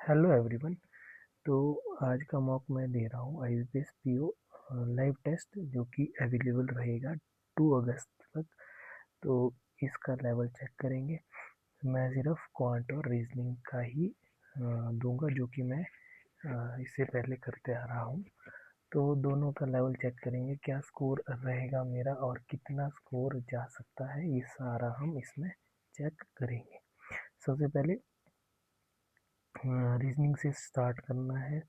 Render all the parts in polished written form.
Hello everyone. तो आज का मॉक मैं दे रहा हूँ IBPS PO लाइव टेस्ट जो कि अवेलेबल रहेगा 2 अगस्त तक। तो इसका लेवल चेक करेंगे। मैं सिर्फ क्वांट और रीजनिंग का ही दूंगा जो कि मैं इससे पहले करते आ रहा हूँ। तो दोनों का लेवल चेक करेंगे, क्या स्कोर रहेगा मेरा और कितना स्कोर जा सकता है, ये सारा हम इसमें चेक करेंगे। सबसे पहले रीजनिंग से स्टार्ट करना है।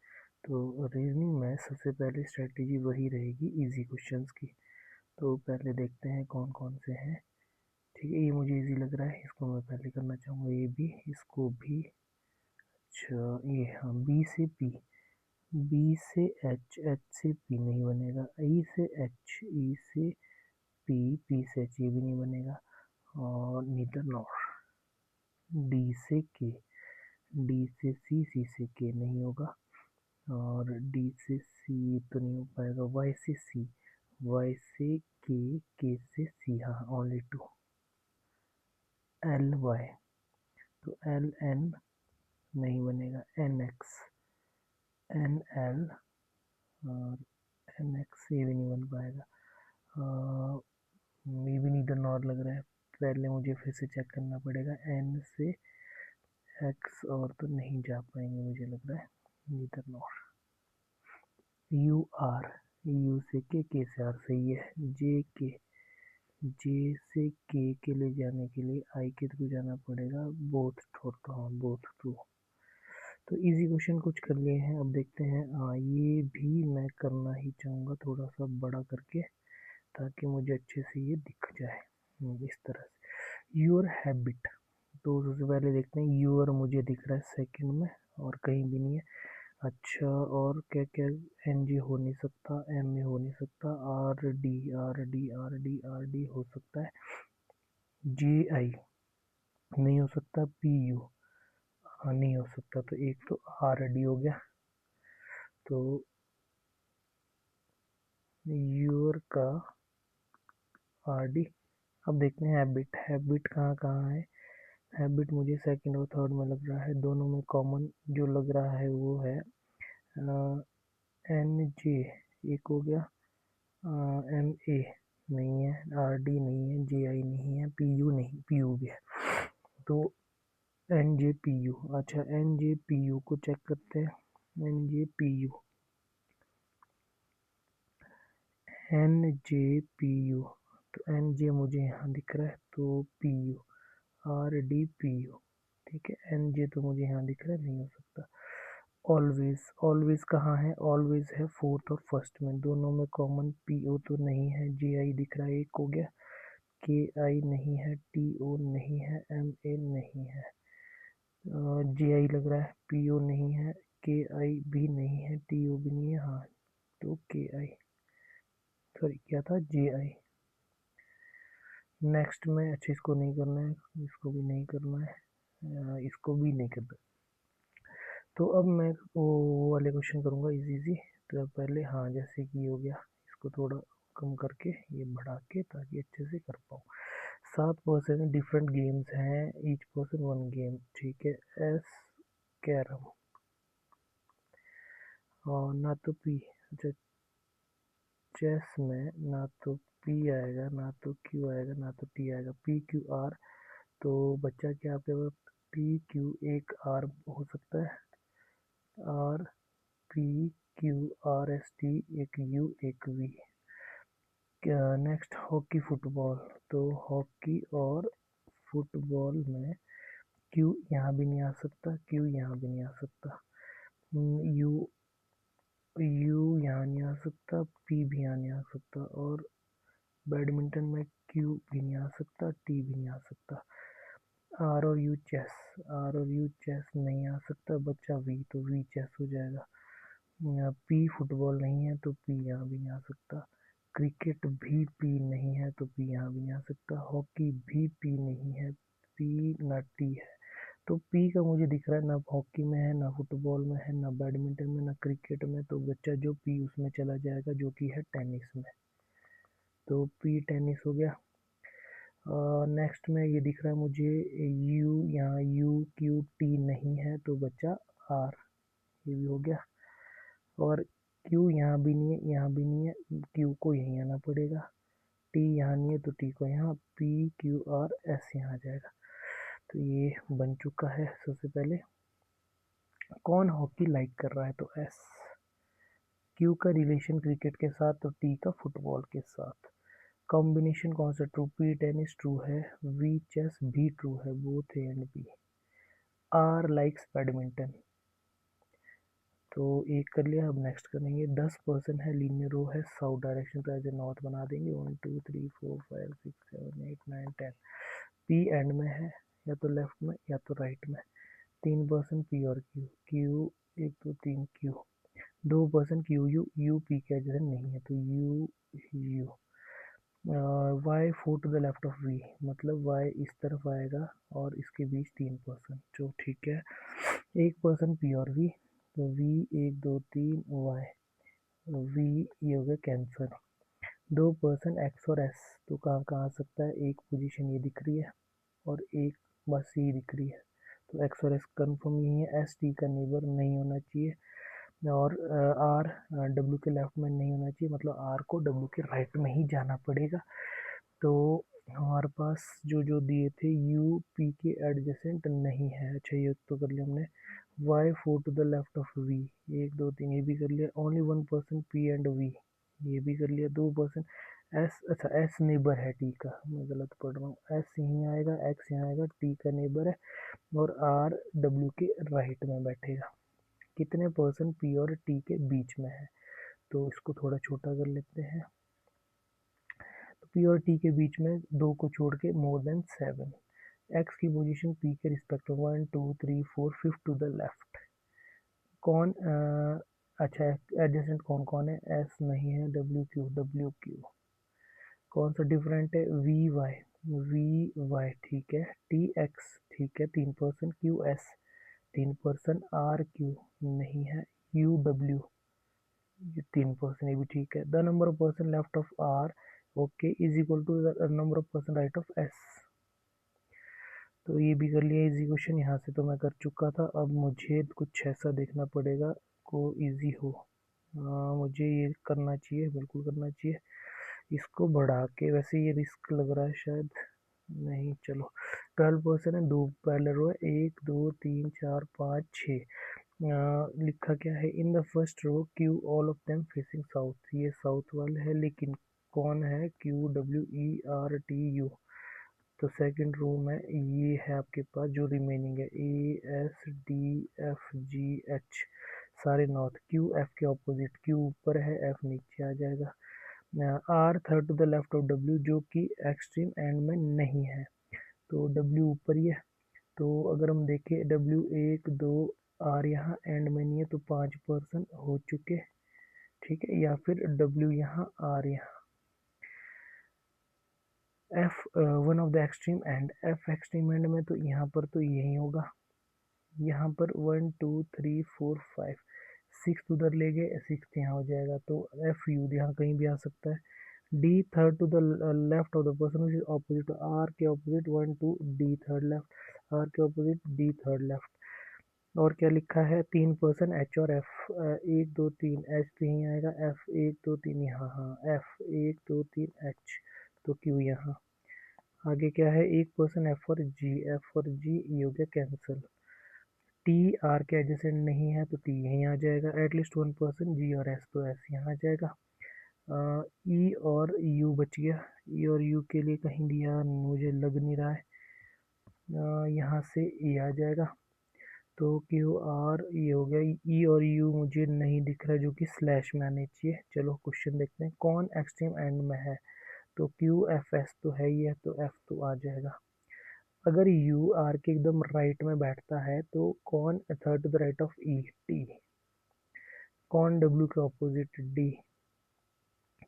तो रीजनिंग में सबसे पहले स्ट्रेटजी वही रहेगी, इजी क्वेश्चंस की। तो पहले देखते हैं कौन कौन से हैं। ठीक है, ये मुझे इजी लग रहा है, इसको मैं पहले करना चाहूँगा। ये भी, इसको भी। अच्छा, ये हाँ, बी से पी, बी से एच, एच से पी नहीं बनेगा, ई से एच, ई से पी, पी से एच, ये भी नहीं बनेगा। और नीदर नॉर। डी से के, डी से सी से के नहीं होगा। और डी से सी तो नहीं हो पाएगा। वाई से सी, वाई से के से सी, हाँ ओनली 2। एल वाई, तो एल एन नहीं बनेगा। एन एक्स, एन एल, और एन एक्स ये भी नहीं बन पाएगा। ये भी नीदर नॉर लग रहा है। पहले मुझे फिर से चेक करना पड़ेगा। एन से एक्स और तो नहीं जा पाएंगे मुझे लग रहा है, neither nor. U R, U से के से आर सही है। जे के, जे से के लिए जाने के लिए आई के थ्रू जाना पड़ेगा। बोथ थ्रू, हाँ बोथ थ्रू। तो इजी क्वेश्चन कुछ कर लिए हैं। अब देखते हैं, ये भी मैं करना ही चाहूँगा थोड़ा सा बड़ा करके, ताकि मुझे अच्छे से ये दिख जाए। इस तरह से योर हैबिट। तो सबसे पहले देखते हैं, योर मुझे दिख रहा है सेकंड में और कहीं भी नहीं है। अच्छा, और क्या क्या, एन जी हो नहीं सकता, एम ए हो नहीं सकता, R D, R D, R D, R D हो सकता है। जे आई नहीं हो सकता। पी यू नहीं हो सकता। तो एक तो आर डी हो गया। तो यूर का आर डी। अब देखते हैं हैबिट, हैबिट कहाँ कहाँ है। हैबिट मुझे सेकंड और थर्ड में लग रहा है। दोनों में कॉमन जो लग रहा है वो है एन जे, एक हो गया। एम ए नहीं है, आर डी नहीं है, जे आई नहीं है, पी यू नहीं, पी यू भी है। तो एन जे पी यू। अच्छा, एन जे पी यू को चेक करते हैं। N J P U, N J P U. तो एन जे मुझे यहाँ दिख रहा है, तो P U, R D P U. ठीक है, एन जे तो मुझे यहाँ दिख रहा है, नहीं हो सकता। ऑलवेज, ऑलवेज कहाँ है, ऑलवेज है फोर्थ और फर्स्ट में, दोनों में कॉमन। पी ओ तो नहीं है, जे आई दिख रहा है, एक हो गया। के आई नहीं है, टी ओ नहीं है, एम ए नहीं है, जे आई लग रहा है। पी ओ नहीं है, के आई भी नहीं है, टी ओ भी नहीं है, हाँ तो के आई, सॉरी क्या था, जे आई। नेक्स्ट में, अच्छा इसको नहीं करना है, इसको भी नहीं करना है, इसको भी नहीं करना। तो अब मैं वो वाले क्वेश्चन करूँगा इजी इजी। तो पहले हाँ, जैसे कि हो गया, इसको थोड़ा कम करके ये बढ़ा के, ताकि अच्छे से कर पाऊँ। 7 पर्सन डिफरेंट गेम्स हैं, ईच पर्सन 1 गेम। ठीक है, एस कैरम, और ना तो पी, अच्छा चेस में ना तो पी आएगा, ना तो क्यू आएगा, ना तो टी आएगा। पी क्यू आर, तो बच्चा क्या आपके पास, पी क्यू, एक आर हो सकता है, R P Q R S T, एक यू एक वी। नेक्स्ट हॉकी फुटबॉल, तो हॉकी और फुटबॉल में क्यू यहाँ भी नहीं आ सकता, क्यू यहाँ भी नहीं आ सकता, यू, यू यहाँ नहीं आ सकता, पी भी यहाँ नहीं आ सकता, और बैडमिंटन में क्यू भी नहीं आ सकता, टी भी नहीं आ सकता। आर और यू चेस, आर और यू चेस नहीं आ सकता बच्चा, वी तो वी चेस हो जाएगा। पी फुटबॉल नहीं है, तो पी यहाँ भी नहीं आ सकता। क्रिकेट भी पी नहीं है, तो पी यहाँ भी नहीं आ सकता। हॉकी भी पी नहीं है, पी ना टी है। तो पी का मुझे दिख रहा है, ना हॉकी में है, ना फुटबॉल में है, ना बैडमिंटन में, ना क्रिकेट में। तो बच्चा जो पी उसमें चला जाएगा, जो कि है टेनिस में। तो पी टेनिस हो गया। नेक्स्ट में ये दिख रहा है मुझे, यू, यहाँ यू क्यू क्यू टी नहीं है तो बचा आर, ये भी हो गया। और क्यू यहाँ भी नहीं है, यहाँ भी नहीं है, क्यू को यहीं आना पड़ेगा, टी यहाँ नहीं है तो टी को यहाँ, पी क्यू आर एस यहाँ आ जाएगा। तो ये बन चुका है। सबसे पहले कौन हॉकी लाइक कर रहा है, तो एस। क्यू का रिलेशन क्रिकेट के साथ, तो टी का फुटबॉल के साथ। कॉम्बिनेशन कौन सा ट्रू, पी टेनिस ट्रू है, वी चेस भी ट्रू है, both A and B. R likes badminton, तो एक कर लिया। अब नेक्स्ट करेंगे। 10% है, लीनियर रो है, साउथ डायरेक्शन तो एज ए नॉर्थ बना देंगे। 1 2 3 4 5 6 7 8 9 10। पी एंड में है, या तो लेफ्ट में या तो राइट में। 3% पी और Q, Q 1 2 3 Q. 2% Q U, U P के एडजेसेंट नहीं है तो U U. Y 4 to the left of V, मतलब वाई इस तरफ आएगा और इसके बीच 3%, जो ठीक है। 1% पी और वी, तो वी 1 2 3 वाई, वी ये हो गया कैंसर। 2% एक्स और एस, तो कहाँ कहाँ आ सकता है, एक पोजीशन ये दिख रही है और एक बस ये दिख रही है, तो एक्स और एस कन्फर्म यही है। एस टी का नेबर नहीं होना चाहिए, और आर डब्ल्यू के लेफ्ट में नहीं होना चाहिए, मतलब आर को डब्ल्यू के राइट में ही जाना पड़ेगा। तो हमारे पास जो जो दिए थे, यू पी के एडजेसेंट नहीं है। अच्छा ये तो कर लिया हमने। Y 4 to the left of V, 1 2 3 ये भी कर लिया। ओनली 1% पी एंड वी, ये भी कर लिया। 2% एस, अच्छा एस नेबर है टी का, मैं गलत पढ़ रहा हूँ। एस यहीं आएगा, एक्स यहाँ आएगा, टी का नेबर है, और आर डब्ल्यू के राइट में बैठेगा। कितने परसेंट पी और टी के बीच में है, तो इसको थोड़ा छोटा कर लेते हैं। तो पी और टी के बीच में 2 को छोड़ के मोर देन 7। एक्स की पोजीशन पी के रिस्पेक्ट में 1 2 3 4 5 टू द लेफ्ट। कौन अच्छा एडजेसेंट कौन कौन है, एस नहीं है, डब्ल्यू क्यू, डब्ल्यू क्यू। कौन सा डिफरेंट है, वी वाई ठीक है, टी एक्स ठीक है 3%, क्यू एस 3%, आर क्यू नहीं है, यू डब्ल्यू ये 3%, ये भी ठीक है। The number of person left of R okay is equal to the number of person right of S, तो ये भी कर लिया इजी क्वेश्चन। यहाँ से तो मैं कर चुका था, अब मुझे कुछ ऐसा देखना पड़ेगा को इजी हो। मुझे ये करना चाहिए, बिल्कुल करना चाहिए। इसको बढ़ा के, वैसे ये रिस्क लग रहा है शायद, नहीं चलो। 12% है, दो पहले रो है, 1 2 3 4 5 6। लिखा क्या है, in the first row Q all of them facing south, ये साउथ वाले है, लेकिन कौन है, Q W E R T U. तो सेकंड रो में ये है आपके पास जो रिमेनिंग है, A S D F G H सारे नॉर्थ। क्यू एफ के ऑपोजिट, क्यू ऊपर है, एफ नीचे आ जाएगा। R third to the left of W, जो कि एक्सट्रीम एंड में नहीं है, तो डब्ल्यू ऊपर ही है। तो अगर हम देखें डब्ल्यू 1 2 आर यहाँ एंड में नहीं है, तो 5% हो चुके, ठीक है। या फिर डब्ल्यू यहाँ आर यहाँ, F one of the extreme and, F extreme and में, तो यहाँ पर तो यही होगा। यहाँ पर 1 2 3 4 5 6 उधर ले गए, 6 यहाँ हो जाएगा, तो एफ यू यहाँ कहीं भी आ सकता है। D third to the left of the person opposite, R के opposite 1 2 D third left, R के ऑपोजिट डी थर्ड लेफ्ट। और क्या लिखा है, 3% एच और एफ, 1 2 3 एच तो यहीं आएगा, एफ 1 2 3 यहाँ, हाँ एफ 1 2 3 एच, तो क्यू यहाँ। आगे क्या है, 1% एफ और जी, एफ और जी ये हो गया कैंसिल। टी आर के एडजेसेंट नहीं है, तो टी यहीं आ जाएगा। एटलीस्ट 1% जी और एस, तो एस यहाँ आ जाएगा। ई और यू बच गया, ई और यू के लिए कहीं दिया मुझे लग नहीं रहा है, यहाँ से ए आ जाएगा। तो क्यू आर ये हो गया, ई और यू मुझे नहीं दिख रहा, जो कि स्लैश में आने चाहिए। चलो क्वेश्चन देखते हैं, कौन एक्सट्रीम एंड में है, तो क्यू एफ एस तो है ही है, तो एफ तो आ जाएगा। अगर यू आर के एकदम राइट में बैठता है, तो कौन third to the right of E, T. कौन डब्ल्यू के ऑपोजिट, डी।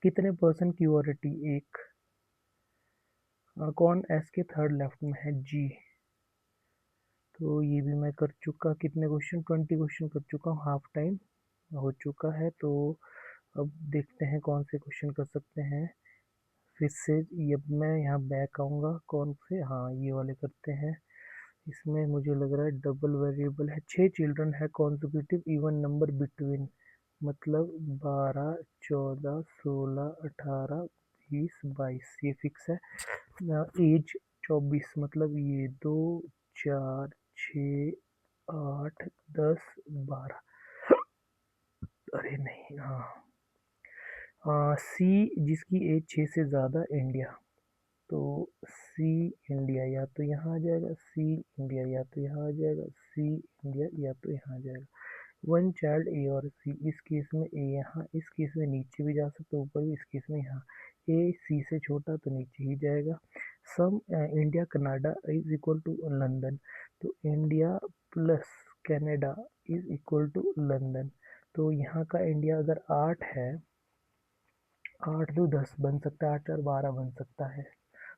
कितने परसेंट क्यू और टी, एक। कौन एस के थर्ड लेफ्ट में है, जी। तो ये भी मैं कर चुका, कितने क्वेश्चन, 20 क्वेश्चन कर चुका हूँ, हाफ टाइम हो चुका है। तो अब देखते हैं कौन से क्वेश्चन कर सकते हैं फिर से। ये मैं यहाँ बैक आऊँगा, कौन से, हाँ ये वाले करते हैं। इसमें मुझे लग रहा है डबल वेरिएबल है। 6 चिल्ड्रन है कॉन्जिक्यूटिव इवन नंबर बिटवीन, मतलब 12, 14, 16, 18, 20, 22 ये फिक्स है। एज 24, मतलब ये 2, 4, 6, 8, 10, 12, अरे नहीं, हाँ, सी जिसकी एज 6 से ज़्यादा इंडिया, तो सी इंडिया या तो यहाँ आ जाएगा, सी इंडिया या तो यहाँ आ जाएगा, सी इंडिया या तो यहाँ आ जाएगा। वन चाइल्ड ए और सी, इस केस में ए यहाँ, इस केस में नीचे भी जा सकते ऊपर भी, इस केस में यहाँ। ए सी से छोटा तो नीचे ही जाएगा। Sum India Canada is equal to London, तो India plus Canada is equal to London. तो यहाँ का इंडिया अगर 8 है, 8 2 10 बन सकता है, 8 4 12 बन सकता है,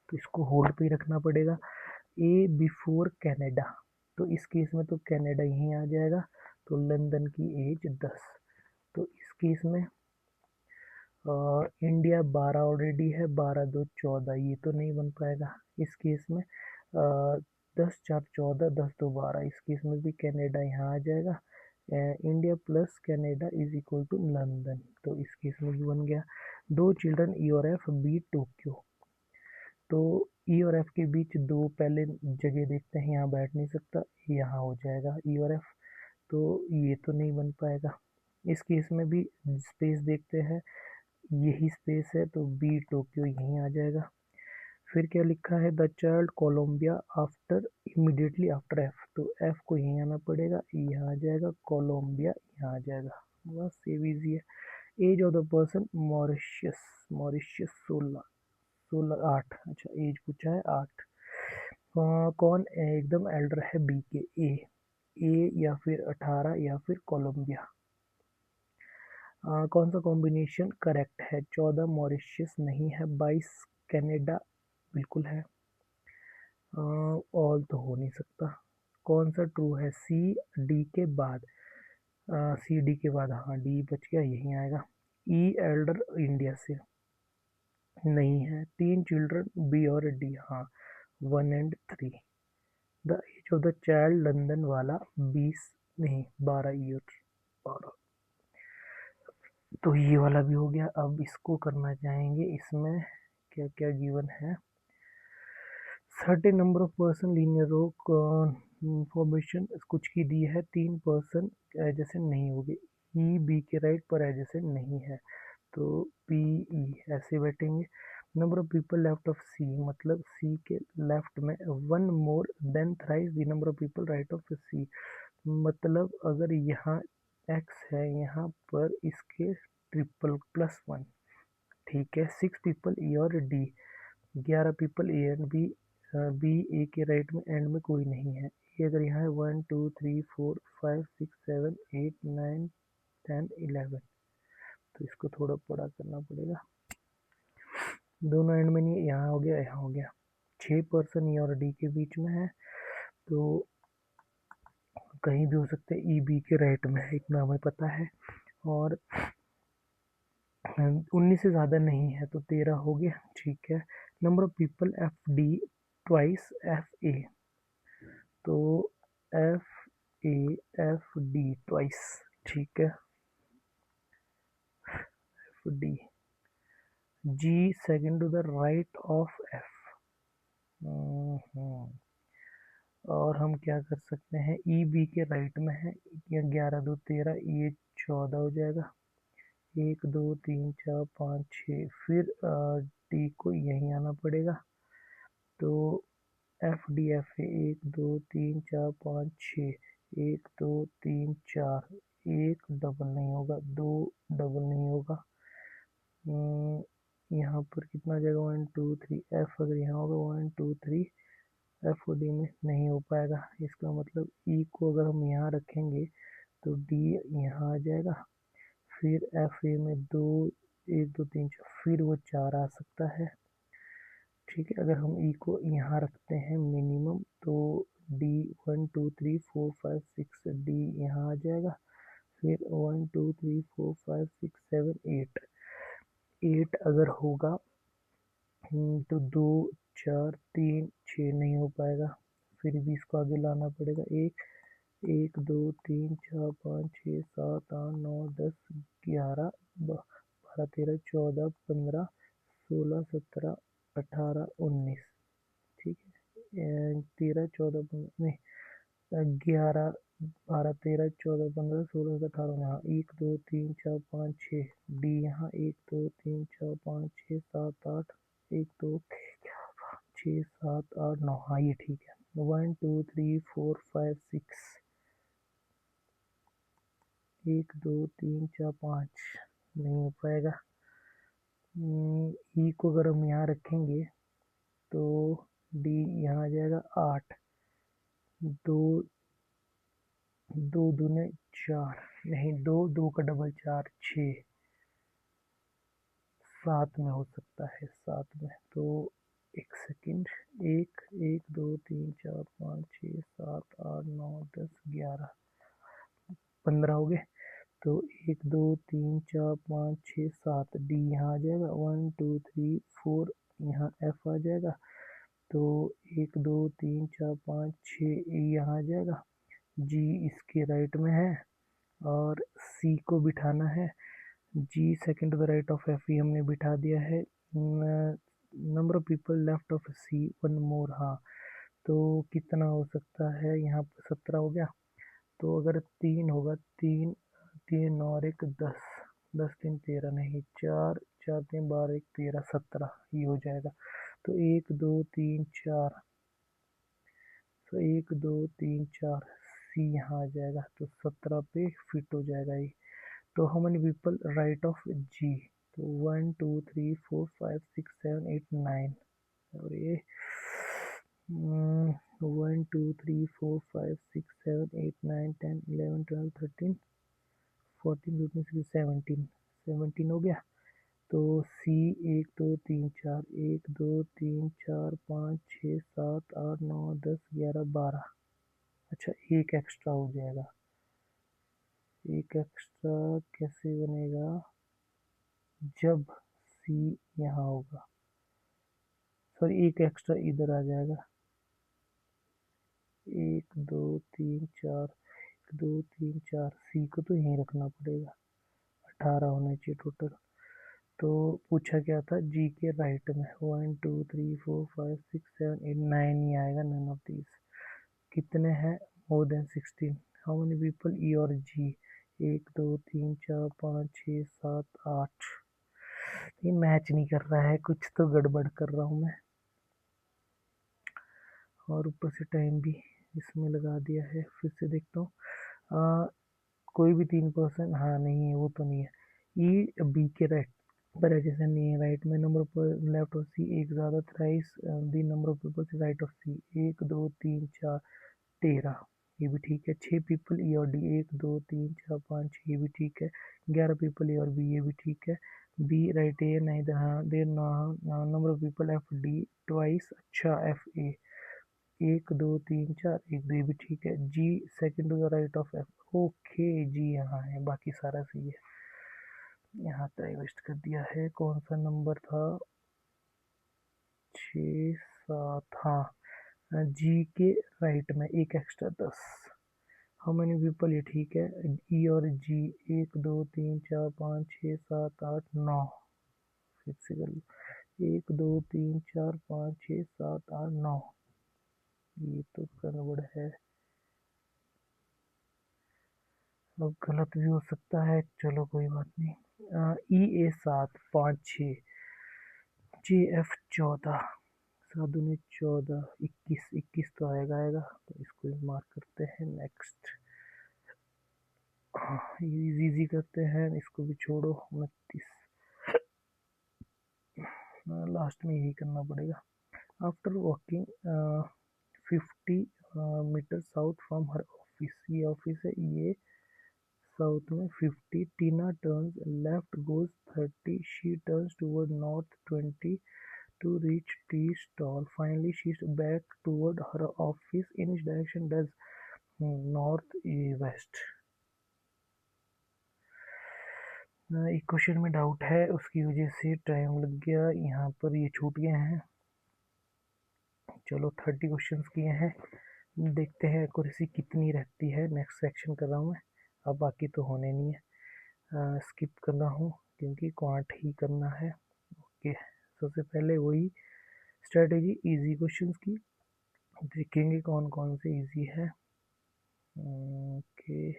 तो इसको होल्ड पे ही रखना पड़ेगा। ए बिफोर कनाडा, तो इस केस में तो कनाडा यहीं आ जाएगा, तो लंदन की एज 10। तो इस केस में इंडिया 12 ऑलरेडी है, 12 2 14, ये तो नहीं बन पाएगा। इस केस में 10 4 14, 10 2 12, इस केस में भी कनाडा यहाँ आ जाएगा। India plus Canada is equal to London, तो इस केस में भी बन गया। दो चिल्ड्रन ई और एफ बी टोक्यो, तो ई और एफ के बीच दो पहले जगह देखते हैं, यहाँ बैठ नहीं सकता, यहाँ हो जाएगा ई और एफ, तो ये तो नहीं बन पाएगा। इस केस में भी स्पेस देखते हैं, यही स्पेस है, तो बी टोक्यो यहीं आ जाएगा। फिर क्या लिखा है, the child Columbia after immediately after F, तो एफ को यहीं आना पड़ेगा, यहाँ आ जाएगा, कोलंबिया यहाँ आ जाएगा, बस ये इजी है। Age of the person Mauritius, Mauritius 16, 16 8, अच्छा एज पूछा है 8। कौन एकदम एल्डर है बी के, ए या फिर 18 या फिर कोलंबिया। कौन सा कॉम्बिनेशन करेक्ट है, 14 मॉरिशियस नहीं है, 22 कनाडा बिल्कुल है, ऑल तो हो नहीं सकता। कौन सा ट्रू है, सी डी के बाद, सी डी के बाद, हाँ डी बच गया, यहीं आएगा। ई एल्डर इंडिया से नहीं है, 3 चिल्ड्रन बी और डी, हाँ 1 and 3। The age of the child London वाला 20 नहीं 12 ईयर, 12, तो ये वाला भी हो गया। अब इसको करना चाहेंगे, इसमें क्या क्या गिवन है, certain number of person linear row formation कुछ की दी है, 3 पर्सन एडजेसेंट नहीं होंगे, ई बी के राइट पर एडजेसेंट नहीं है, तो पी ई ऐसे बैठेंगे। Number of people left of C, मतलब सी के लेफ्ट में 1 more than thrice the number of people right of C, मतलब अगर यहाँ एक्स है, यहाँ पर इसके ट्रिपल प्लस 1, ठीक है। 6 पीपल ई और D, 11 people A and B, B A के राइट में एंड में कोई नहीं है। ये अगर यहाँ है 1 2 3 4 5 6 7 8 9 10 11, तो इसको थोड़ा बड़ा करना पड़ेगा, दोनों एंड में नहीं, यहाँ हो गया, यहाँ हो गया। 6 पर्सन ई और डी के बीच में है, तो कहीं भी हो सकते हैं, ई बी के राइट में है, इतना हमें पता है। और 19 से ज़्यादा नहीं है, तो 13 हो गया, ठीक है। Number of people F D twice F A, तो F A F D twice, ठीक है, F D. G second to the right of F, और हम क्या कर सकते हैं, ई बी के राइट में है, 11 2 13, ये 14 हो जाएगा, 1 2 3 4 5 6, फिर डी को यहीं आना पड़ेगा, तो एफ डी एफ ए 1 2 3 4 5 6, 1 2 3 4, एक डबल नहीं होगा, 2 डबल नहीं होगा, यहाँ पर कितना आ जाएगा, 1 2 3, एफ अगर यहाँ होगा 1 2 3, एफ और डी में नहीं हो पाएगा, इसका मतलब ई को अगर हम यहाँ रखेंगे तो डी यहाँ आ जाएगा, फिर एफ ए में 2 1 2 3 4, फिर वो 4 आ सकता है, ठीक है। अगर हम ई को यहाँ रखते हैं मिनिमम, तो डी 1 2 3 4 5 6, डी यहाँ आ जाएगा, फिर 1 2 3 4 5 6 7 8, 8 अगर होगा तो 2 4 3 6 नहीं हो पाएगा, फिर भी इसको आगे लाना पड़ेगा। 1 2 3 4 5 6 7 8 9 10 11 12 13 14 15 16 17 18 19, ठीक है। 13 14 15 नहीं, 11 12 13 14 15 16 18 यहाँ 1 2 3 4 5 6 डी यहाँ 1 2 3 4 5 6 7 8 1 2 3 4 5 6 7 8 9, हाँ ये ठीक है। 1 2 3 4 5 6 1 2 3 4 5 नहीं हो पाएगा। ई को अगर हम यहाँ रखेंगे तो डी यहाँ आ जाएगा 8, 2 2 दूने 4, नहीं 2 2 का डबल 4 6, 7 में हो सकता है, 7 में। तो एक सेकंड, 1 1 2 3 4 5 6 7 8 9 10 11 15 हो गए। तो 1 2 3 4 5 6 7 डी यहाँ आ जाएगा। 1 2 3 4 यहाँ एफ आ जाएगा। तो 1 2 3 4 5 6 ई यहाँ आ जाएगा। जी इसके राइट में है और सी को बिठाना है। G second to the right of F E हमने बिठा दिया है। Number of people left of C 1 more, हाँ तो कितना हो सकता है, यहाँ पर 17 हो गया। तो अगर 3 होगा, 3 3 और 1 10, 10 3 13 नहीं, 4 4 3 12 1 13 17 ये हो जाएगा। तो 1 2 3 4, तो 1 2 3 4 सी यहाँ आ जाएगा। तो 17 पे फिट हो जाएगा ये। तो how many people right of G, तो 1 2 3 4 5 6 7 8 9, और ये 1 2 3 4 5 6 7 8 9 10 11 12 13 14 15 16 17, 17 हो गया। तो सी 1 2 3 4 1 2 3 4 5 6 7 8 9 10 11 12, अच्छा एक एक्स्ट्रा हो जाएगा। एक एक्स्ट्रा कैसे बनेगा, जब सी यहाँ होगा, सॉरी एक एक्स्ट्रा इधर आ जाएगा। 1 2 3 4 1 2 3 4 सी को तो यहीं रखना पड़ेगा। 18 होना चाहिए टोटल। तो पूछा क्या था, जी के राइट में 1 2 3 4 5 6 7 8 9 ही आएगा, नन ऑफ दीज। कितने हैं, more than 16। How many people E और जी, 1 2 3 4 5 6 7 8, ये मैच नहीं कर रहा है, कुछ तो गड़बड़ कर रहा हूँ मैं। और ऊपर से टाइम भी इसमें लगा दिया है। फिर से देखता हूँ, कोई भी 3%, हाँ नहीं है, वो तो नहीं है। ई बी के राइट पर है, जैसे नहीं है। राइट में नंबर पर लेफ्ट ऑफ सी एक ज़्यादा, thrice the number of people से राइट ऑफ सी, 1 2 3 4 13, ये भी ठीक है। 6 पीपल ई और डी, 1 2 3 4 5 6, ये भी ठीक है। 11 पीपल ए और बी, ये भी ठीक है। बी राइट ए नहीं, हाँ there number of people F D twice, अच्छा एफ ए 1 2 3 4 1 2, ये भी ठीक है। G second to the right of F, okay G यहाँ है, बाकी सारा सही है। यहाँ टाइम वेस्ट कर दिया है। कौन सा नंबर था, 6 7, हाँ जी के राइट में एक एक्स्ट्रा 10। हाउ मेनी पीपल, ये ठीक है। ई और जी 1 2 3 4 5 6 7 8 9, फिर से कर लो, 1 2 3 4 5 6 7 8 9, ये तो गड़बड़ है। अब गलत भी हो सकता है, चलो कोई बात नहीं। ई ए 7 5 6, जे एफ 14, 7 दूनी 14 21, 21 तो आएगा, तो इसको भी मार्क करते हैं। नेक्स्ट, इजी करते हैं, इसको भी छोड़ो। 29, लास्ट में यही करना पड़ेगा। After walking 50 metre south from her office, ये ऑफिस है, ये साउथ में 50, Tina turns left goes 30, she turns toward north 20 to reach tea stall. Finally, she's back toward her office. In which direction does north west? एक question में doubt है, उसकी वजह से टाइम लग गया, यहाँ पर ये छूट गए हैं। चलो 30 क्वेश्चंस किए हैं, देखते हैं एक्यूरेसी कितनी रहती है। नेक्स्ट सेक्शन कर रहा हूँ मैं, अब बाकी तो होने नहीं है, स्किप कर रहा हूँ क्योंकि क्वांट ही करना है। ओके, सबसे पहले वही स्ट्रेटेजी इजी क्वेश्चंस की, देखेंगे कौन कौन से इजी है। ओके,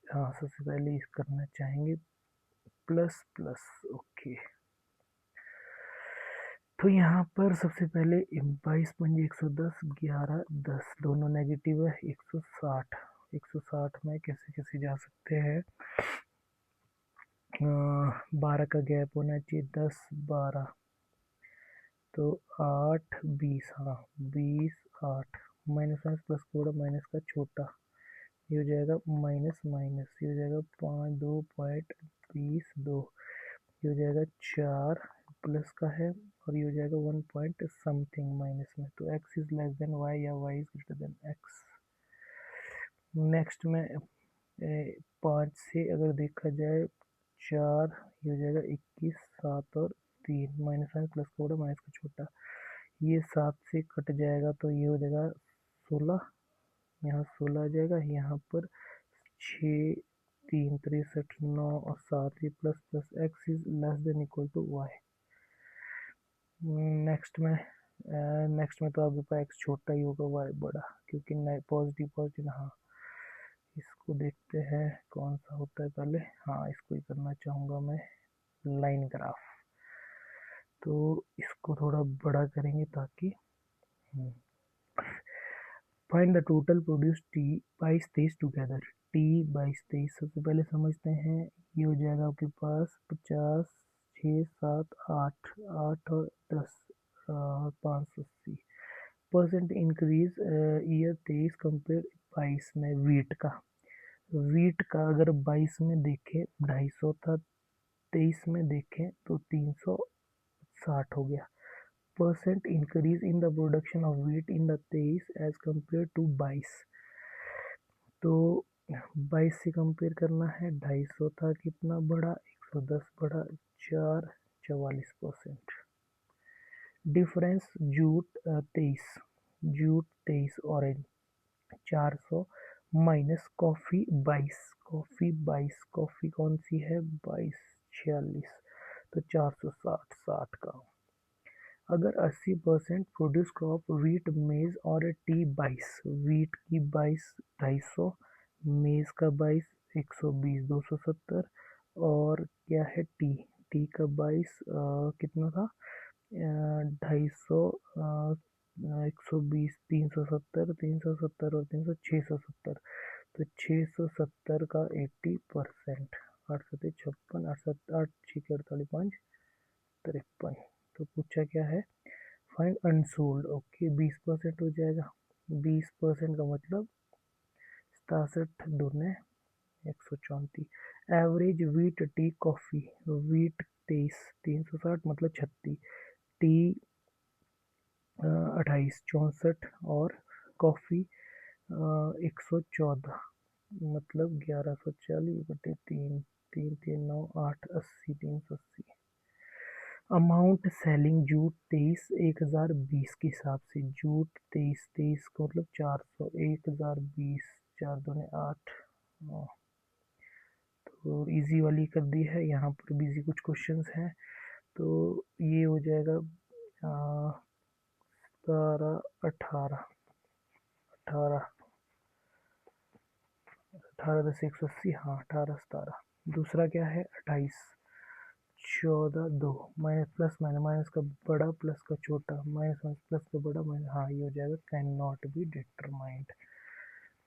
हाँ सबसे पहले इस करना चाहेंगे प्लस प्लस। ओके, तो यहाँ पर सबसे पहले 22 × 110 11 10 दोनों नेगेटिव है। 160 160 में कैसे कैसे जा सकते हैं, 12 का गैप होना चाहिए, 10 12 तो 8 20, हाँ 20 8 minus minus plus code minus का छोटा, ये हो जाएगा माइनस माइनस, ये हो जाएगा 5 2 पॉइंट 20 2, ये हो जाएगा 4 प्लस का है और ये हो जाएगा 1 पॉइंट समथिंग माइनस में। तो x is less then y या y is greater then x। Next में 5 से अगर देखा जाए 4, ये हो जाएगा 21 7 और 3 माइनस माइनस प्लस का बड़ा माइनस का छोटा, ये 7 से कट जाएगा तो ये हो जाएगा 16, यहाँ 16 आ जाएगा, यहाँ पर 6 3 63 9 और 7, ये plus plus x is less than equal to y। Next में तो आपके पास x छोटा ही होगा y बड़ा, क्योंकि पॉजिटिव पॉजिटिव। हाँ, इसको देखते हैं कौन सा होता है पहले। हाँ, इसको ही करना चाहूँगा मैं, लाइन ग्राफ। तो इसको थोड़ा बड़ा करेंगे ताकि find the total produce T 22 23 together. T 22 23 सबसे पहले समझते हैं, ये हो जाएगा आपके पास 50 6 7 8 8 और 10 580 परसेंट इंक्रीज ईयर 23 कंपेयर 22 में। वीट का अगर 22 में देखें 250 था, 23 में देखें तो 360 हो गया। Percent increase in the production of wheat in the 23 as compared to 22, तो 22 से कंपेयर करना है, 250 था कितना बढ़ा, 110 बढ़ा, 4 44%। Difference jute 23 orange 400 minus coffee 22, coffee कौन सी है 22 46, तो 460 60 का। अगर 80% प्रोड्यूस क्रॉप वीट मेज और टी 22, वीट की 22 250, मेज का 22 120 270, और क्या है टी का 22 कितना था 250 120 370 और 300 670, तो 670 का 80%, 8 7 56 8 7 8 6 48 5 53। तो पूछा क्या है, फाइंड अनसोल्ड। ओके, 20% हो जाएगा, 20% का मतलब 67 दूने 134। Average wheat tea coffee, wheat 23 360 मतलब 36, टी 28 64 और कॉफ़ी 114 मतलब 1140/3 3 3 9 8 80 380। अमाउंट सेलिंग जूट 23 1020 के हिसाब से, जूट 23 का मतलब 400 1020 4 दूने 8। तो इजी वाली कर दी है, यहाँ पर भी इजी कुछ क्वेश्चंस हैं, तो ये हो जाएगा 17 18 18 18 10 180, हाँ 18 17। दूसरा क्या है 28 14 2 माइनस प्लस माइनस, माइनस का बड़ा प्लस का छोटा, माइनस माइनस प्लस का बड़ा माइनस, हाँ ये हो जाएगा कैन नॉट बी डिटरमाइंड।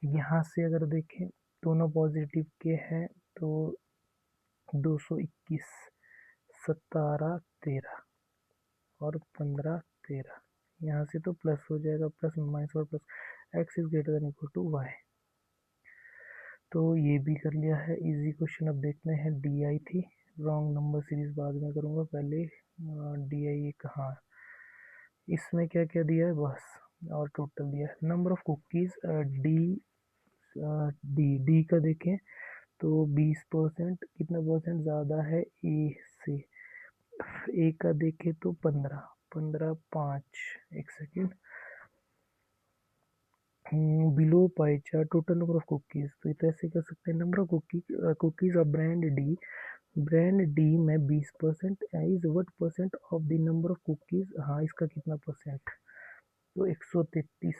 यहाँ से अगर देखें दोनों पॉजिटिव के हैं तो 221 17 13 और 15 13, यहाँ से तो प्लस हो जाएगा, प्लस माइनस और plus, X is greater than equal to Y. तो ये भी कर लिया है इजी क्वेश्चन। अब देखते हैं डी आई थी, रॉन्ग नंबर सीरीज बाद में करूँगा, पहले डी आई कहाँ, इसमें क्या क्या दिया है बस, और टोटल दिया है। Number of cookies D D का देखें तो 20%, कितना परसेंट ज़्यादा है ए से, ए का देखें तो 15 15 5, एक second below pie chart total number of cookies, तो ये तो ऐसे कर सकते हैं, number of cookies of brand D में 20% is what percent of the number of cookies, हाँ इसका कितना परसेंट, तो 133।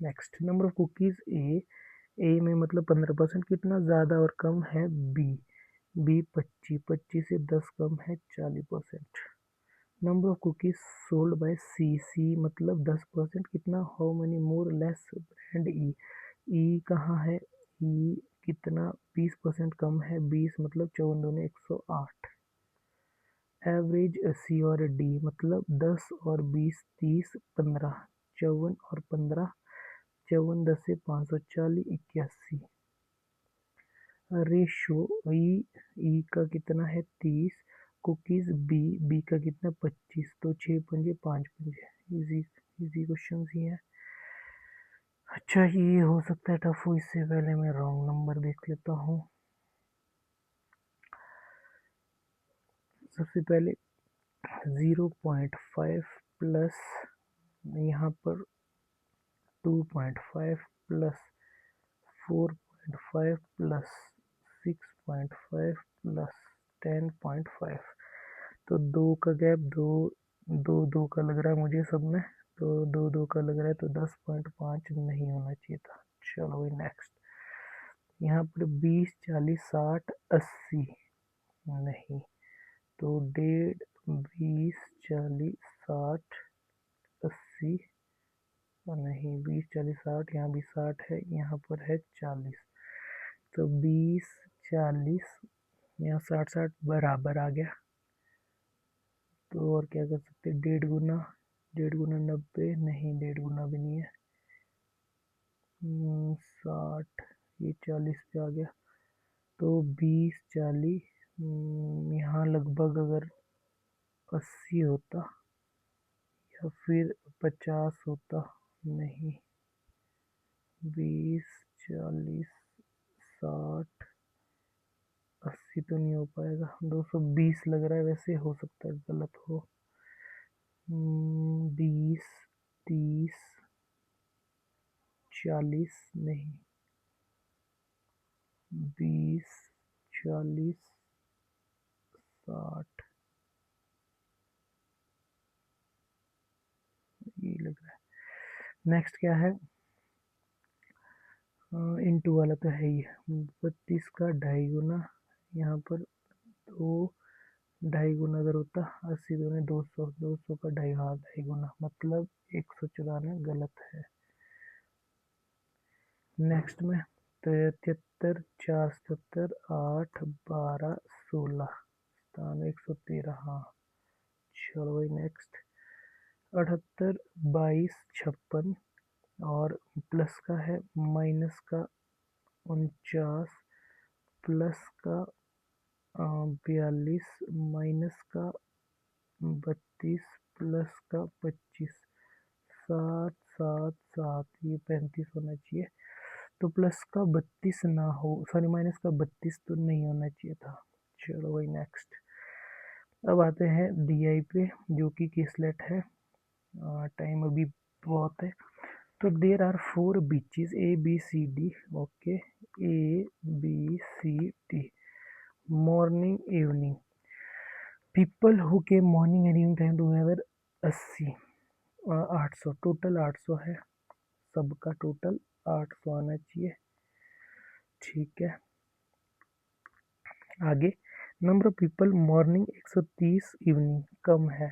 नेक्स्ट, नंबर ऑफ कुकीज़ ए में मतलब 15%, कितना ज़्यादा और कम है बी 25 से 10 कम है 40%। Number of cookies sold by C मतलब 10%, कितना, how many more less brand E कहाँ है, ई कितना 20% कम है 20 मतलब 54 दूनी 108। एवरेज सी और डी मतलब 10 और 20 30 15, 54 और 15, 54 10 से 540 81। रेशो ई का कितना है 30, कुकीज बी का कितना 25, तो 6 पंजे 5 पंजे, इजी इजी क्वेश्चन ही है। अच्छा ये हो सकता है टफ हो, इससे पहले मैं रॉन्ग नंबर देख लेता हूँ। सबसे पहले 0.5 प्लस यहाँ पर 2.5 प्लस 4.5 प्लस 6.5 प्लस 10.5, तो दो का गैप दो दो दो का लग रहा है मुझे सब में, तो दो दो का लग रहा है, तो 10.5 नहीं होना चाहिए था। चलो भाई नेक्स्ट, यहाँ पर 20 40 60 80 नहीं, तो 1.5 20 40 60 80 नहीं, 20 40 60, यहाँ भी 60 है, यहाँ पर है 40, तो 20 40 यहाँ 60 60 बराबर आ गया, तो और क्या कर सकते हैं, 1.5 गुना 90 नहीं, 1.5 गुना भी नहीं है, 60 ये 40 पे आ गया, तो 20 40 यहाँ लगभग अगर 80 होता या फिर 50 होता, नहीं 20 40 60 80 तो नहीं हो पाएगा, 220 लग रहा है, वैसे हो सकता है गलत हो। 20 30 40 नहीं, 20 40 60 ये लग रहा है। नेक्स्ट क्या है, इंटू वाला तो है ही, 32 का 2.5 गुना, यहाँ पर दो 2.5 गुना अगर होता, 80 दूनी 200, 200 का ढाई, हाँ 2.5 गुना मतलब 194 गलत है। नेक्स्ट में 73 4 77 8 12 16 97 113, हाँ चलो भाई नेक्स्ट, 78 22 56 और प्लस का है, माइनस का 49, प्लस का 42, माइनस का 32, प्लस का 25, 7 7 7 ये 35 होना चाहिए, तो प्लस का 32 ना हो, सॉरी माइनस का 32 तो नहीं होना चाहिए था। चलो भाई नेक्स्ट, अब आते हैं DI पे जो कि किसलेट है, टाइम अभी बहुत है, तो there are 4 beaches ABCD, okay ABCD, morning evening, people who के morning and evening time together 80 800, total 800 है, सबका टोटल 800 आना चाहिए, ठीक है। आगे, number of people morning 130, evening कम है,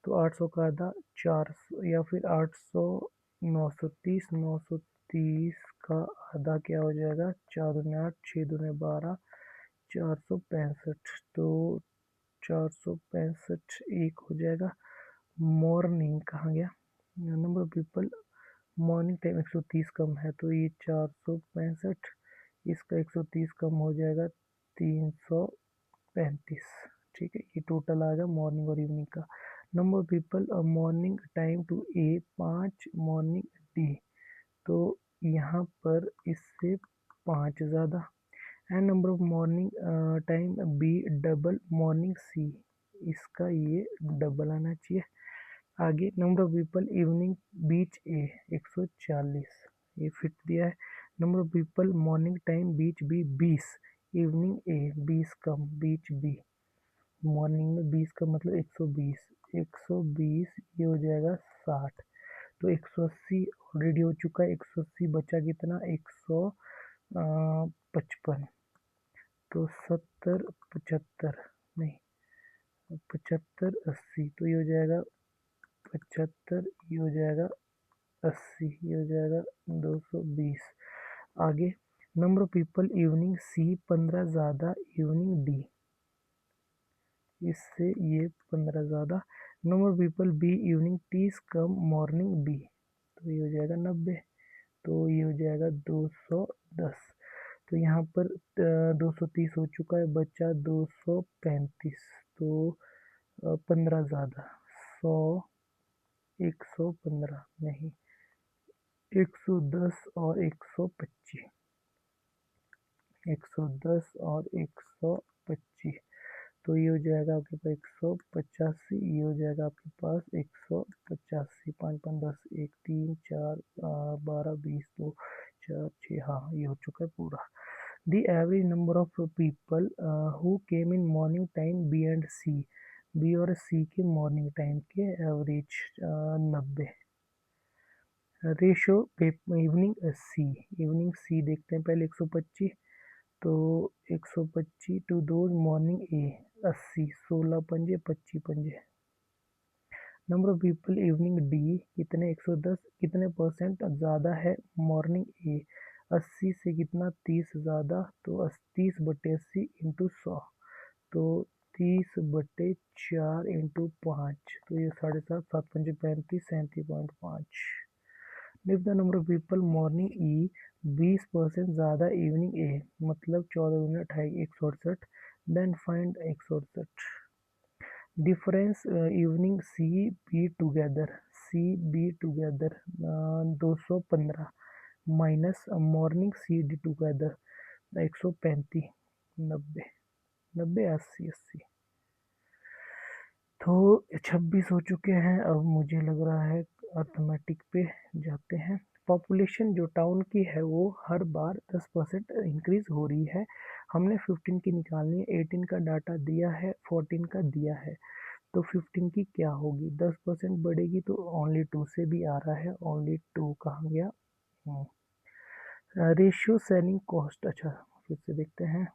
तो 800 का आधा 400 या फिर 800 930, 930 का आधा क्या हो जाएगा, 4 दूनी 8 6 दूनी 12 465, तो 465 एक हो जाएगा। मॉर्निंग कहाँ गया, number of people morning time 130 कम है, तो ये 465, इसका 130 कम हो जाएगा 335, ठीक है, ये टोटल आ गया मॉर्निंग और इवनिंग का। Number of people morning time to A 5, morning D, तो यहाँ पर इससे 5 ज़्यादा, and number of morning time B double morning C, इसका ये डबल आना चाहिए, आगे number of people evening beach A 140, ये फिट दिया है। Number of people morning time beach B 20, evening A 20 कम बीच बी, मॉर्निंग में 20 का मतलब 120, 120 ये हो जाएगा 60, तो 180 ऑलरेडी हो चुका है, 180 बचा कितना 155, तो 70 75 नहीं 75 80, तो ये हो जाएगा 75, ये हो जाएगा 80, ये हो जाएगा 220। आगे number of people evening C 15 ज़्यादा इवनिंग डी, इससे ये 15 ज़्यादा। Number of people B evening 30 कम मॉर्निंग बी, तो ये हो जाएगा 90, तो ये हो जाएगा 210। तो यहाँ पर 230 हो चुका है, बचा 235, तो 15 ज़्यादा 100, 115 नहीं 110 और 125, 110 और 125, तो ये हो जाएगा आपके पास 185, ये हो जाएगा आपके पास 185, 5 5 10 1 3 4 12 20 2 4 6, हाँ ये हो चुका है पूरा। The average number of people who came in morning time B and C, B और सी के मॉर्निंग टाइम के एवरेज 90। रेशो इवनिंग सी देखते हैं पहले 125, तो 125 टू दो मॉर्निंग ए 80, 16 पंजे 25 पंजे। Number of people evening D कितने 110, कितने परसेंट ज़्यादा है मॉर्निंग ए 80 से कितना 30 ज़्यादा, तो 30/80 इंटू 100, तो 30/4 इंटू 5, तो ये 7.5 7 पंजे 35 37.5। If the number of people morning E 20% ज़्यादा इवनिंग ए, मतलब 14 दूनी 28 168, then find 168। Difference evening C B together 215 minus morning C D together 135, 90 90 80 80, तो 26 हो चुके हैं। अब मुझे लग रहा है अर्थमेटिक पे जाते हैं। पॉपुलेशन जो टाउन की है वो हर बार 10% इंक्रीज हो रही है। हमने 15 की निकालनी है, 18 का डाटा दिया है, 14 का दिया है, तो 15 की क्या होगी, 10% बढ़ेगी, तो ओनली 2 से भी आ रहा है, ओनली 2 कहाँ गया। रेशियो सेलिंग कॉस्ट, अच्छा फिर से देखते हैं।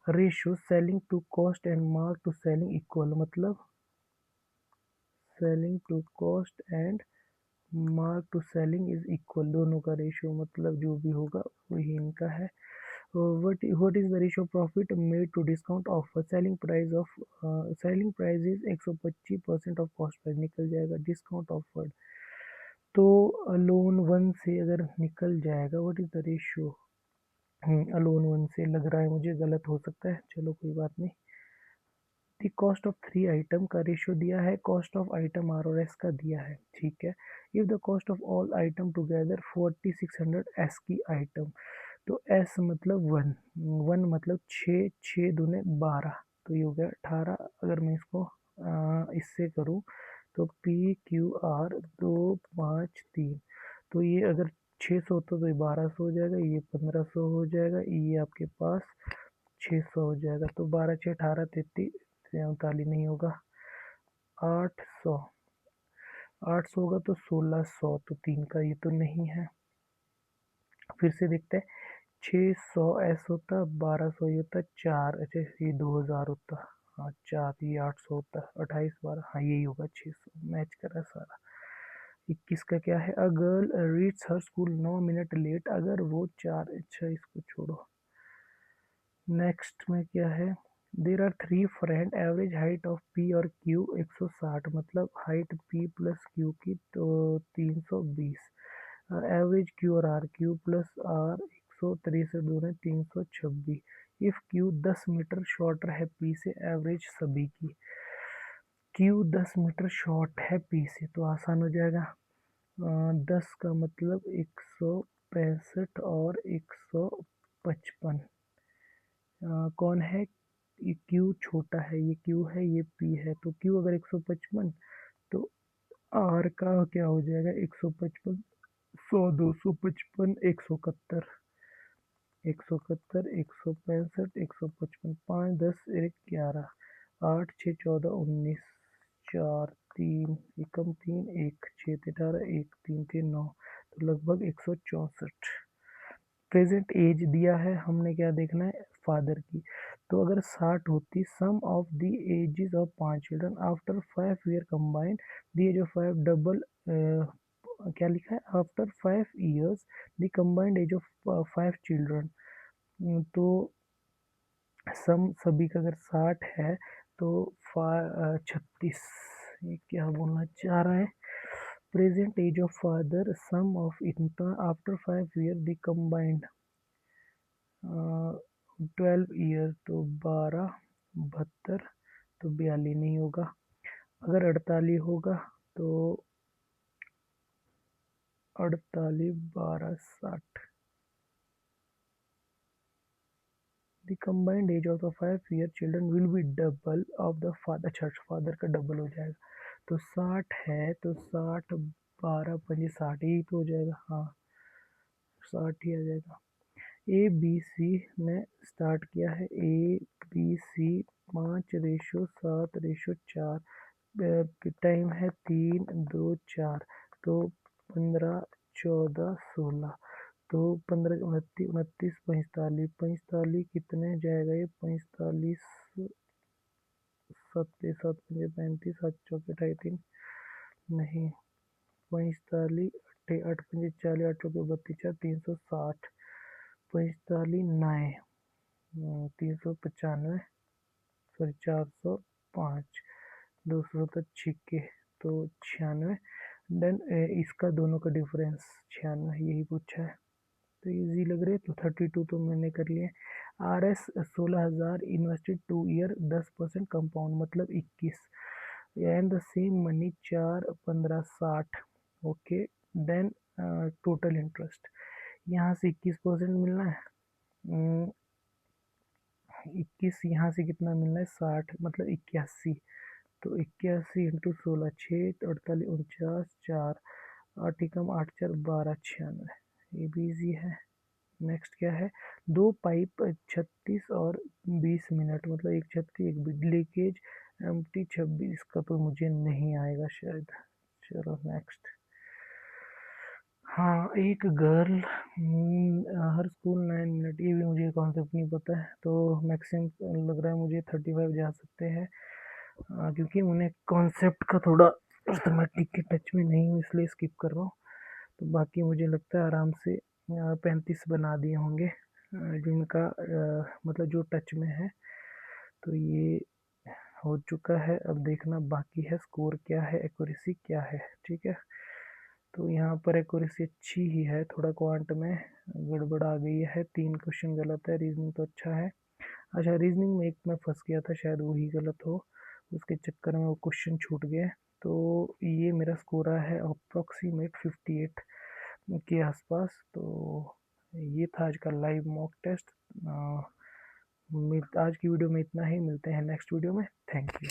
Ratio selling to cost and mark to selling equal, मतलब selling to cost and mark to selling is equal, दोनों का रेशियो मतलब जो भी होगा वही इनका है। what is the ratio profit made to discount of selling price of selling price is 125% of cost price, निकल जाएगा डिस्काउंट ऑफर्ड, तो लोन 1 से अगर निकल जाएगा what is the ratio, loan 1 से लग रहा है मुझे, गलत हो सकता है, चलो कोई बात नहीं। दी कॉस्ट ऑफ 3 आइटम का रेशियो दिया है, कॉस्ट ऑफ आइटम आर और एस का दिया है, ठीक है। If the cost of all item together 4600 S की आइटम, तो एस मतलब 1, 1 मतलब 6 6 दूने 12, तो ये हो गया 18। अगर मैं इसको इससे करूँ तो पी क्यू आर 253, तो ये अगर 600 होता तो ये 1200 हो जाएगा, ये 1500 हो जाएगा, ये आपके पास 600 हो जाएगा, तो 12 6 18 33 39 नहीं होगा, 800, 800 होगा तो 1600, तो 3 का ये तो नहीं है। फिर से देखते हैं, 600 एस होता, 1200 ये होता 4, अच्छा ये 2000 होता, हाँ 4, ये 800 होता, 28 12, हाँ यही होगा 600, मैच करा सारा। 21 का क्या है, a girl reach her school 9 minute late, अगर वो 4, अच्छा इसको छोड़ो। नेक्स्ट में क्या है, there are 3 friend, average height of P और क्यू 160, मतलब हाइट पी प्लस क्यू की तो 320, एवरेज क्यू और आर, क्यू प्लस आर 163 दोनों 326, इफ क्यू 10 मीटर शॉर्टर है पी से, एवरेज सभी की। क्यू 10 मीटर शॉर्ट है पी से, तो आसान हो जाएगा, 10 का मतलब 165 और 155, कौन है ये क्यू छोटा है, ये क्यू है, ये पी है, तो क्यू अगर 155 तो आर का क्या हो जाएगा 155, 100, 255, 171, 171, 165, 155, 5, 10, 1, 11, 8, 6, 14, 19, 4, 3, एकम 3, 1, 6, 18, 1, 3, 3, 9, तो लगभग 164। प्रेजेंट एज दिया है, हमने क्या देखना है फादर की। तो अगर 60 होती, sum of the ages of 5 children after 5 year combined the age of 5 double, क्या लिखा है after 5 years the combined age of 5 children. तो सम सभी का अगर 60 है तो 36, ये क्या बोलना चाह रहा है, present age of father sum of इनका after 5 year the combined 12 year, तो 12, 72, तो 42 नहीं होगा। अगर 48 होगा तो 48, 12, 60, the combined age of the 5 year children will be double of the father. अच्छा, फादर का डबल हो जाएगा, तो 60 है तो 60, 12, 5, 60 ही तो हो जाएगा, हाँ 60 ही आ जाएगा। ए बी सी ने स्टार्ट किया है, ए बी सी 5:7:4, टाइम है 3:2:4, तो 15, 14, 16, तो 15, 29, 29, 45, 45 कितने जाएगा ये 45, 7, 7, 35, 7 चौके 2.5, नहीं 45, 8, 5, 40, 8 चौके 32, 360, 45, 9, 395, सॉरी 405, 270 छिक्के, तो 96। देन इसका दोनों का डिफरेंस 96, यही पूछा है, तो इजी लग रहे, तो 32 तो मैंने कर लिए। R S 16,000 invested 2 year 10% compound मतलब 21, and the same money 4, 15, 60, okay. Then total interest यहाँ से 21% मिलना है, 21 यहाँ से कितना मिलना है 60 मतलब 81, तो 81 इंटू 16, 6, 48, 49, 4, 8 एकम 8, 4, 12, 96, ये भी इजी है। नेक्स्ट क्या है, दो पाइप 36 और 20 मिनट मतलब एक 36 एक लीकेज एम्प्टी 26, इसका तो मुझे नहीं आएगा शायद। चलो नेक्स्ट। हाँ, एक गर्ल, हर स्कूल 9 मिनट, ये भी मुझे कॉन्सेप्ट नहीं पता है, तो मैक्सिमम लग रहा है मुझे 35 जा सकते हैं, क्योंकि उन्हें कॉन्सेप्ट का थोड़ा मैथमेटिक के टच में नहीं हूँ इसलिए स्किप कर रहा हूँ। तो बाकी मुझे लगता है आराम से 35 बना दिए होंगे, जिनका मतलब जो टच में है। तो ये हो चुका है, अब देखना बाकी है स्कोर क्या है, एक्यूरेसी क्या है, ठीक है। तो यहाँ पर एक्यूरेसी अच्छी ही है, थोड़ा क्वांट में गड़बड़ आ गई है, 3 क्वेश्चन गलत है, रीजनिंग तो अच्छा है। अच्छा, रीजनिंग में एक मैं फंस गया था, शायद वही गलत हो, उसके चक्कर में वो क्वेश्चन छूट गए। तो ये मेरा स्कोर आया है अप्रॉक्सीमेट 58 के आसपास। तो ये था आज का लाइव मॉक टेस्ट। आज की वीडियो में इतना ही, मिलते हैं नेक्स्ट वीडियो में, थैंक यू।